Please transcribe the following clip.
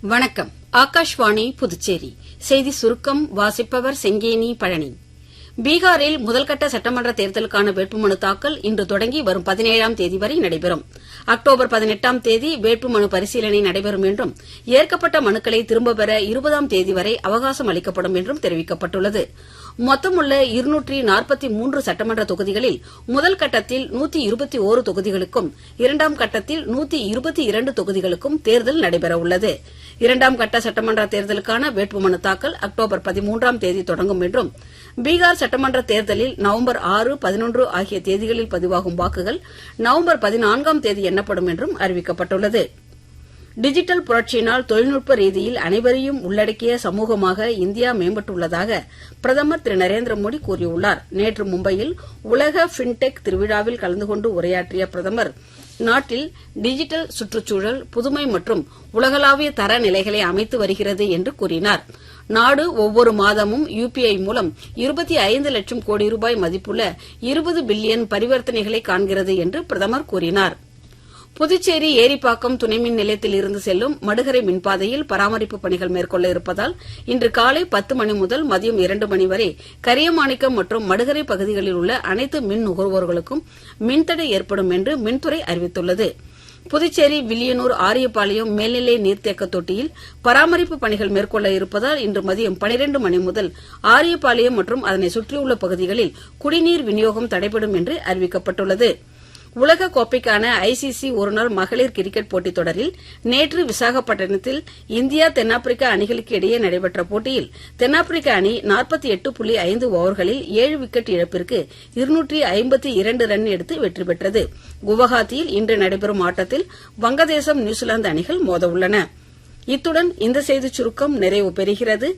வணக்கம். ஆகாஷ்வாணி புதுச்சேரி செய்தி சுருக்கம் வாசிப்பவர் செங்கேனி பழனி. பீகாரில் முதல்கட்ட சட்டமன்ற தேர்தலுக்கான வேட்புமனு தாக்கல் இன்று தொடங்கி வரும் 17ஆம் தேதி வரை நடைபெறும். அக்டோபர் 18ஆம் தேதி வேட்புமனு பரிசீலனை நடைபெறும் என்றும் ஏற்கப்பட்ட மனுக்களை திரும்பப் பெற 20ஆம் தேதி வரை அவகாசம் அளிக்கப்படும் என்றும் தெரிவிக்கப்பட்டுள்ளது. மொத்தமுள்ள 243 சட்டமன்ற தொகுதிகளில் முதல் கட்டத்தில் 121 தொகுதிகளுக்கும் இரண்டாம் கட்டத்தில் 122 தொகுதிகளுக்கும் தேர்தல் நடைபெறவுள்ளது. இரண்டாம் கட்ட சட்டமன்ற தேர்தலுக்கான வேட்புமனு தாக்கல் அக்டோபர் 13ஆம் தேதி தொடங்கும் என்றும் பீகார் சட்டமன்ற தேர்தலில் நவம்பர் 6, 11 ஆகிய தேதிகளில் பதிவாகும் வாக்குகள் நவம்பர் 14ஆம் தேதி எண்ணப்படும் என்றும் அறிவிக்கப்பட்டுள்ளது. டிஜிட்டல் புரட்சியினால் தொழில்நுட்ப ரீதியில் அனைவரையும் உள்ளடக்கிய சமூகமாக இந்தியா மேம்பட்டுள்ளதாக பிரதமர் திரு நரேந்திர மோடி கூறியுள்ளார். நேற்று மும்பையில் உலக பின்டெக் திருவிழாவில் கலந்து கொண்டு உரையாற்றிய பிரதமர், நாட்டில் டிஜிட்டல் சுற்றுச்சூழல், புதுமை மற்றும் உலகளாவிய தர நிலைகளை அமைத்து வருகிறது என்று கூறினார். நாடு ஒவ்வொரு மாதமும் யுபிஐ மூலம் 25 லட்சம் கோடி ரூபாய் மதிப்புள்ள 20 பில்லியன் பரிவர்த்தனைகளை காண்கிறது என்று பிரதமர் கூறினார். புதுச்சேரி ஏரிப்பாக்கம் துணைமின் நிலையத்தில் இருந்து செல்லும் மடுகரை மின்பாதையில் பராமரிப்பு பணிகள் மேற்கொள்ள இருப்பதால் இன்று காலை 10 மணி முதல் மதியம் 2 மணி வரை கரியமாணிக்கம் மற்றும் மடுகரை பகுதிகளில் உள்ள அனைத்து மின் நுகர்வோர்களுக்கும் மின்தடை ஏற்படும் என்று மின்துறை அறிவித்துள்ளது. புதுச்சேரி வில்லியனூர் ஆரியபாளையம் மேல்நிலை நீர்த்தேக்க தொட்டியில் பராமரிப்பு பணிகள் மேற்கொள்ள இருப்பதால் இன்று மதியம் 12 மணி முதல் ஆரியபாளையம் மற்றும் அதனை சுற்றியுள்ள பகுதிகளில் குடிநீர் விநியோகம் தடைபடும் என்று அறிவிக்கப்பட்டுள்ளது. உலக கோப்பைக்கான ஐசிசி ஒருநாள் மகளிர் கிரிக்கெட் போட்டித் தொடரில் நேற்று விசாகப்பட்டினத்தில் இந்தியா தென்னாப்பிரிக்கா அணிகளுக்கு இடையே நடைபெற்ற போட்டியில் தென்னாப்பிரிக்க அணி 48.5 ஓவர்களில் 7 விக்கெட் இழப்பிற்கு 252 ரன் எடுத்து வெற்றி பெற்றது. குவஹாத்தியில் இன்று நடைபெறும் ஆட்டத்தில் வங்கதேசம், நியூசிலாந்து அணிகள் மோதவுள்ளன. இத்துடன் இந்த செய்திச் சுருக்கம் நிறைவு பெறுகிறது.